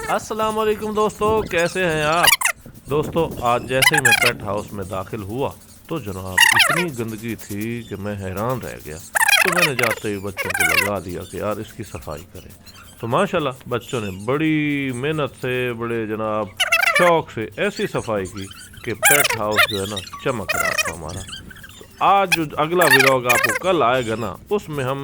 अस्सलाम वालेकुम दोस्तों, कैसे हैं आप। दोस्तों आज जैसे ही मैं पेट हाउस में दाखिल हुआ तो जनाब इतनी गंदगी थी कि मैं हैरान रह गया। तो मैंने जाते ही बच्चों को लगा दिया कि यार इसकी सफाई करें। तो माशाल्लाह बच्चों ने बड़ी मेहनत से, बड़े जनाब शौक से ऐसी सफाई की कि पेट हाउस जो है ना चमक रहा था हमारा। आज जो अगला व्लॉग आपको कल आएगा ना, उसमें हम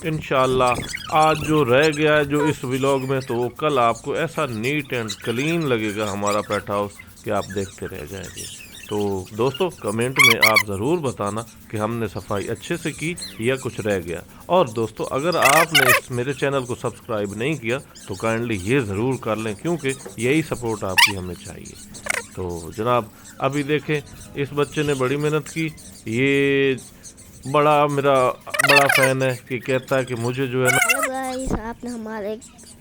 इंशाल्लाह आज जो रह गया है जो इस व्लॉग में, तो वो कल आपको ऐसा नीट एंड क्लीन लगेगा हमारा पेट हाउस कि आप देखते रह जाएंगे। तो दोस्तों कमेंट में आप ज़रूर बताना कि हमने सफाई अच्छे से की या कुछ रह गया। और दोस्तों अगर आपने इस मेरे चैनल को सब्सक्राइब नहीं किया तो काइंडली ये ज़रूर कर लें, क्योंकि यही सपोर्ट आपकी हमें चाहिए। तो जनाब अभी देखें इस बच्चे ने बड़ी मेहनत की। ये मेरा बड़ा फ़ैन है कि कहता है कि मुझे जो है ना। हेलो गाइस, आपने हमारे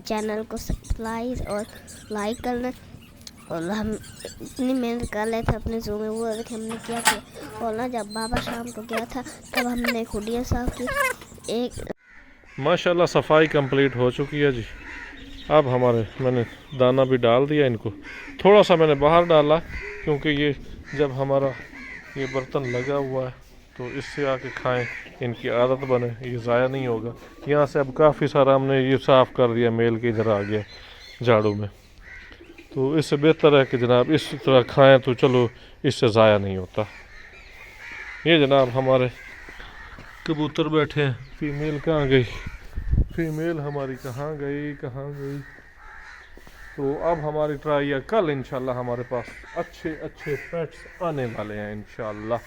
चैनल को सब्सक्राइब और लाइक करना। और हम इतनी मेहनत कर रहे थे अपने जू में, वो देखे हमने क्या किया। और ना जब बाबा शाम को गया था तब हमने खुदिया साफ की। एक माशाल्लाह सफाई कंप्लीट हो चुकी है जी। अब मैंने दाना भी डाल दिया इनको। थोड़ा सा मैंने बाहर डाला क्योंकि ये जब हमारा ये बर्तन लगा हुआ है तो इससे आके खाएं, इनकी आदत बने, ये ज़ाया नहीं होगा। यहाँ से अब काफ़ी सारा हमने ये साफ़ कर दिया, मेल के इधर आ गया झाड़ू में। तो इससे बेहतर है कि जनाब इस तरह खाएं तो चलो इससे ज़ाया नहीं होता। ये जनाब हमारे कबूतर बैठे हैं। फीमेल कहाँ गई? फीमेल हमारी कहाँ गई? तो अब हमारी ट्राई है कल इंशाल्लाह हमारे पास अच्छे अच्छे पेट्स आने वाले हैं इंशाल्लाह।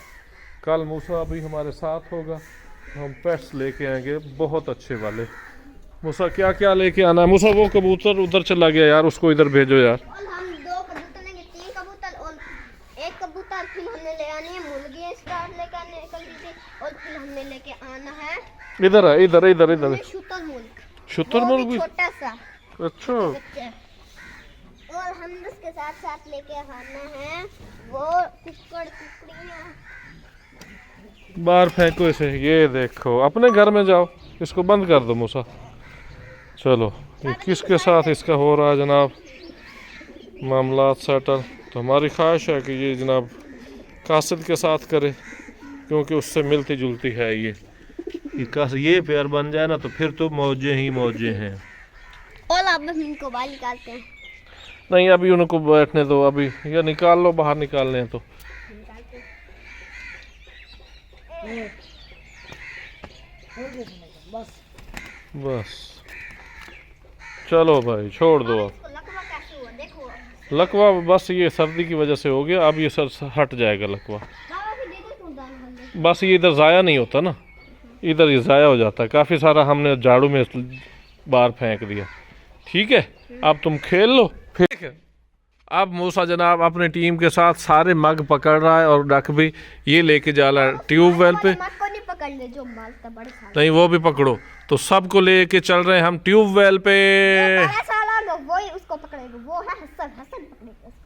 कल मूसा भी हमारे साथ होगा, हम पेट्स लेके आएंगे बहुत अच्छे वाले। मूसा क्या क्या लेके आना है? मूसा वो कबूतर उधर चला गया यार, उसको इधर भेजो यार। और हम 2 कबूतर लेंगे, 3 कबूतर और 1 कबूतर। फिर हमने ले आनी है मुर्गी स्टार लेके आने और फिर हमने लेके आना है इधर है, इधर शुतुरमुर्ग भी छोटा सा। अच्छा। और हम उसके साथ साथ लेके आना है वो कुकड़ियाँ। बाहर फेंको इसे। ये देखो अपने घर में जाओ, इसको बंद कर दो मूसा। चलो ये किसके साथ इसका हो रहा है जनाब मामला सेटल। तो हमारी ख्वाहिश है कि ये जनाब कासिद के साथ करे, क्योंकि उससे मिलती जुलती है ये पेयर बन जाए ना तो फिर तो मौजे ही मौजे हैं। और अब हम इनको बाहर निकालते हैं। नहीं अभी उनको बैठने दो, अभी ये निकाल लो, बाहर निकालने हैं तो। बस चलो भाई छोड़ दो। अब लकवा बस ये सर्दी की वजह से हो गया, अब ये सर हट जाएगा लकवा। बस ये इधर ज़ाया नहीं होता ना, इधर ये ज़ाया हो जाता है। काफ़ी सारा हमने झाड़ू में बाहर फेंक दिया। ठीक है अब तुम खेल लो फिर। अब मूसा जनाब अपने टीम के साथ सारे मग पकड़ रहा है और डक भी ये लेके जा रहा है ट्यूबवेल पे। नहीं वो भी पकड़ो, तो सबको लेके चल रहे हैं हम ट्यूबवेल पे।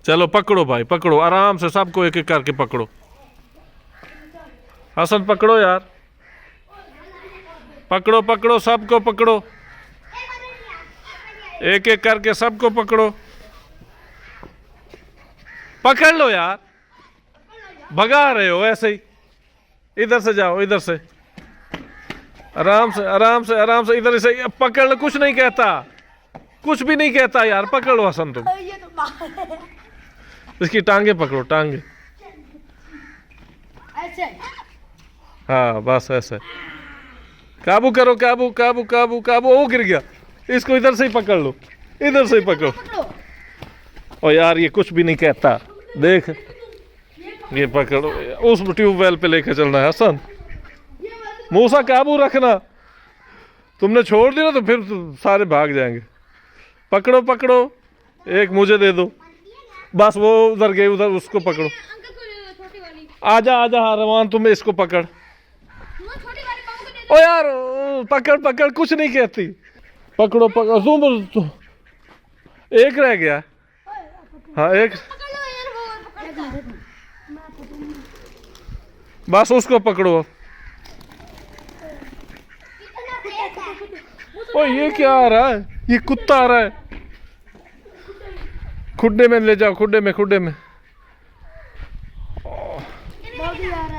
चलो पकड़ो भाई पकड़ो, आराम से सबको एक एक करके पकड़ो। हसन पकड़ो यार, पकड़ो सबको पकड़ो, एक एक करके सबको पकड़ो। पकड़ लो यार, भगा रहे हो ऐसे ही। इधर से जाओ, इधर से आराम से इधर से पकड़ लो। कुछ नहीं कहता, कुछ भी नहीं कहता यार। पकड़ लो हसन तुम, इसकी टांगे पकड़ो, टांगे। हाँ बस ऐसे काबू करो, काबू। वो गिर गया, इसको इधर से ही पकड़ लो, इधर से ही पकड़ो। और यार ये कुछ भी नहीं कहता, देख ये पकड़ो। उस ट्यूबवेल पे लेके चलना है हसन। मूसा काबू रखना, तुमने छोड़ दिया तो फिर सारे भाग जाएंगे। पकड़ो, एक मुझे दे दो बस। वो उधर गए, उधर उसको पकड़ो। आजा रवान, तुम इसको पकड़। ओ यार पकड़, कुछ नहीं कहती। पकड़ो तुम। एक रह गया। हाँ एक, बस उसको पकड़ो। ओ ये क्या आ रहा है? ये कुत्ता आ रहा है। खुड्डे में ले जाओ, खुड्डे में, खुड्डे में।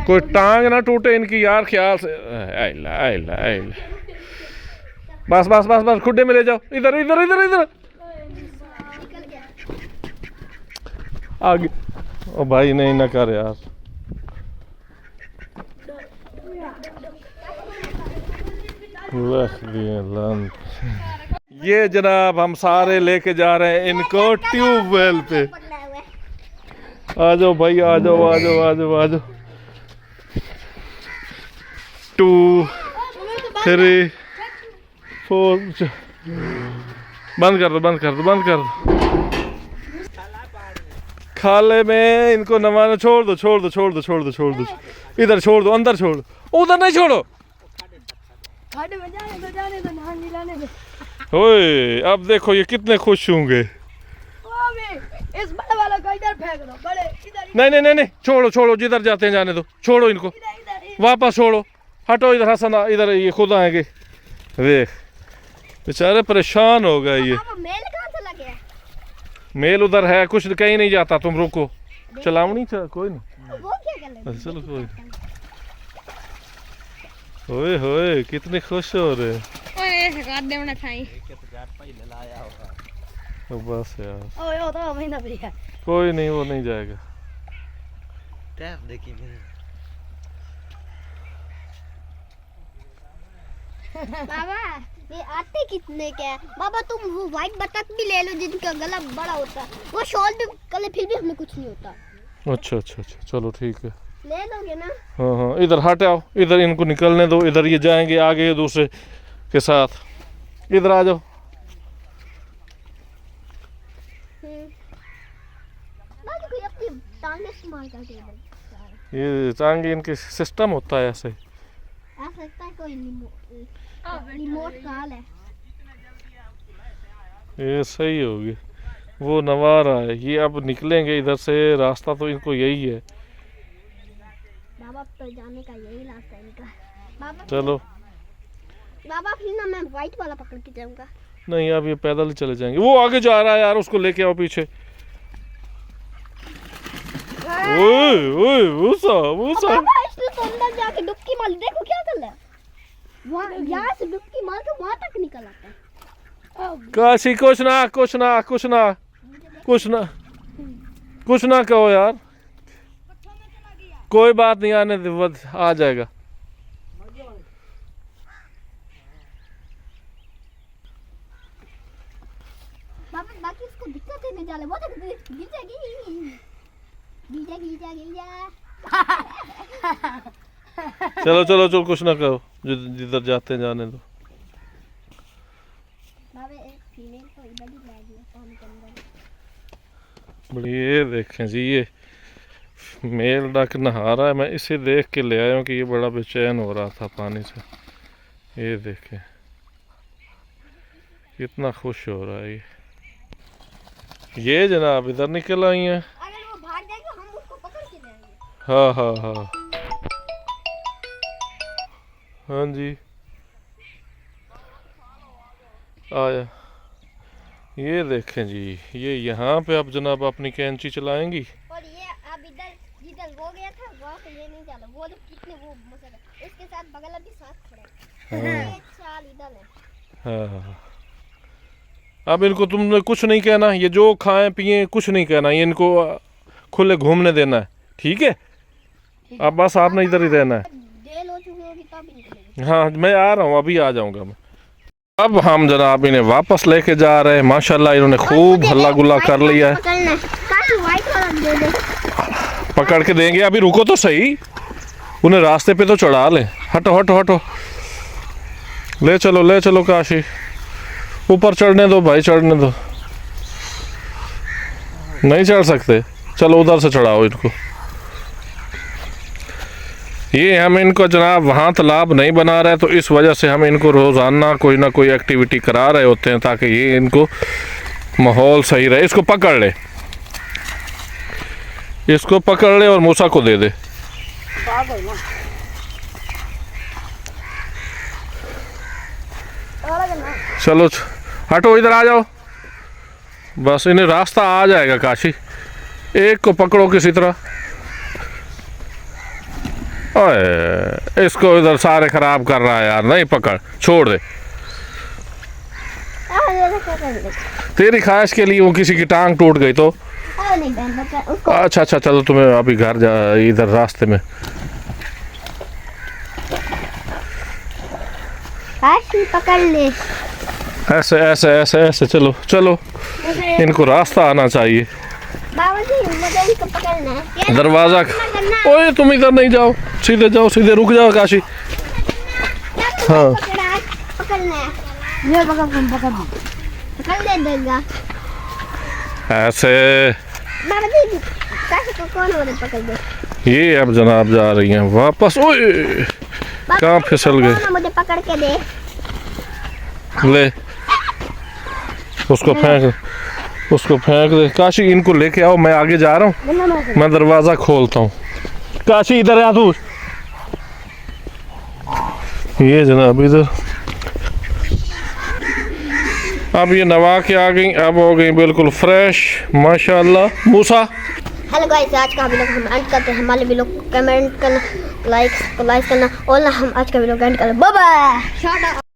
कोई टांग ना टूटे इनकी यार, ख्याल से। आइला आइला आइला, बस बस बस बस, खुड्डे में ले जाओ। इधर इधर इधर इधर आगे। ओ भाई नहीं ना कर यार। लख दिए लन। ये जनाब हम सारे लेके जा रहे हैं इनको ट्यूबवेल पे। आ जाओ भाई, आ जाओ आ जाओ आ जाओ आ जाओ। 2 3 4 बंद कर दो, बंद कर दो, बंद कर दो। खाले में इनको नवाना। छोड़ दो छोड़ दो छोड़ दो छोड़ दो छोड़ दो, इधर छोड़ दो, अंदर छोड़ दो, उधर नहीं छोड़ो। ओए अब देखो ये कितने खुश होंगे। इस बड़े वाला को इधर फेंक दो, बड़े इधर। नहीं नहीं नहीं नहीं, छोड़ो छोड़ो, जिधर जाते हैं जाने दो, छोड़ो इनको, वापस छोड़ो, हटो इधर। हसन इधर, ये खुद आएंगे। देख बेचारे परेशान हो गए ये। मेल कहाँ चला गया? मेल उधर है, कुछ कहीं नहीं जाता, तुम रुको। चलावनी कोई नहीं। वो क्या कर ले? चलो कोई नहीं। ओए होए कितने खुश हो रहे हैं। तो बस यार, ओए ओ तो महीना भैया कोई नहीं, वो नहीं जाएगा। बाबा ये आते कितने के हैं? बाबा तुम वो व्हाइट बतख भी ले लो जिनका गला बड़ा होता है, वो शॉल भी कर ले, फिर भी हमें कुछ नहीं होता। अच्छा अच्छा अच्छा, चलो ठीक है। ले लोगे ना? हाँ हाँ, इधर हट आओ, इधर इनको निकलने दो, इधर ये जाएंगे आगे दूसरे के साथ। इधर आ जाओ। बाकी कोई अपनी टांगे इस्तेमाल करके इधर ये टांगे इनके सिस्टम होता है ऐसे। आ सकता है कोई रिमोट काल है। ये सही होगी, वो नवा रहा है। ये अब निकलेंगे इधर से, रास्ता तो इनको यही है। बाबा तो जाने का यही रास्ता है इनका। बाबा चलो। बाबा फिर ना मैं व्हाइट वाला पकड़ के जाऊंगा। नहीं अब ये पैदल ही चले जाएंगे। वो आगे जा रहा है यार, उसको लेके आओ पीछे। ओए ओए मूसा मूसा। बाबा इसने तो अंदर जाके डुबकी मार, देखो क्या कर रहा है। वहाँ यहाँ से डुबकी मार के वहाँ तक निकल आता है। काशी कुछ ना कुछ ना कुछ ना कुछ ना कुछ ना कहो यार, कोई बात नहीं, आने दे, आ जाएगा। बाबा बाकी इसको दिक्कत है, नहीं जाले वो तो गिर जाएगी। गिर जा चलो चलो चलो, कुछ ना कहो, जिधर जाते हैं जाने दो। बाबा एक फीमेल को इधर ही ला दिया पानी के अंदर। बड़ी ये देखें जी, ये मेल डक नहा रहा है। मैं इसे देख के ले आया हूँ कि ये बड़ा बेचैन हो रहा था पानी से। ये देखें कितना खुश हो रहा है ये जनाब इधर निकल आई हैं। अगर वो भाग जाएगा हम उसको पकड़ के लाएंगे। हाँ हाँ हाँ हाँ जी, आया। ये देखें जी, ये यहाँ पे अब जनाब अपनी कैंची चलाएंगी। और ये अब इधर जिधर वो गया था वहाँ पे ये नहीं चला, वो लोग कितने वो मसला इसके साथ बगल भी साथ खड़े हैं। एक साल इधर है। हाँ, अब इनको तुमने कुछ नहीं कहना, ये जो खाएं पिए कुछ नहीं कहना, ये इनको खुले घूमने देना है, ठीक है? अब बस आपने इधर ही रहना है। जेल हो चुकी होगी तब निकलेगी। हाँ मैं आ रहा हूँ, अभी आ जाऊँगा मैं। अब हम जनाब इन्हें वापस लेके जा रहे हैं। माशाल्लाह इन्होंने खूब हल्ला गुल्ला कर लिया है। पकड़ के देंगे, अभी रुको तो सही, उन्हें रास्ते पे तो चढ़ा लें। हटो हटो हटो, ले चलो काशी, ऊपर चढ़ने दो भाई, चढ़ने दो। नहीं चढ़ सकते, चलो उधर से चढ़ाओ इनको। ये हम इनको जनाब वहाँ तालाब नहीं बना रहे, तो इस वजह से हम इनको रोज़ाना कोई ना कोई एक्टिविटी करा रहे होते हैं ताकि ये इनको माहौल सही रहे। इसको पकड़ ले, इसको पकड़ ले और मूसा को दे दे। चलो हटो, इधर आ जाओ, बस इन्हें रास्ता आ जाएगा काशी। एक को पकड़ो किसी तरह। ओए इसको इधर सारे खराब कर रहा है यार। नहीं पकड़, छोड़ दे। तेरी ख्वाहिश के लिए वो किसी की टांग टूट गई तो नहीं बहन पकड़ उसको। अच्छा अच्छा चलो, तुम्हें अभी घर जा, इधर रास्ते में। काशी पकड़ ले। ऐसे ऐसे ऐसे ऐसे चलो चलो, इनको रास्ता आना चाहिए। बाबा जी मुझे इसको पकड़ना है। दरवाजा। ओए तुम इधर नहीं जाओ, सीधे जाओ, सीधे रुक जाओ काशी। हाँ पकड़ना है। ये पकड़ ले देगा। ऐसे। बाबा जी काशी को कौन और पकड़ दे। ये अब जनाब जा रही हैं वापस। ओए कहाँ फिसल गए। मुझे पकड़ के दे। ले उसको फेंक दे काशी। इनको लेके आओ, मैं आगे जा रहा हूँ, मैं दरवाजा खोलता हूँ। काशी इधर आ तू। ये जनाब इधर। अब ये नवा के आ गई, अब हो गई बिल्कुल फ्रेश माशाल्लाह। मूसा हेलो गाइस, आज का वीडियो हम एंड करते हैं। हमारे वीडियो को कमेंट करना, लाइक करना और हम आज का वीडियो एंड करना। Bye bye.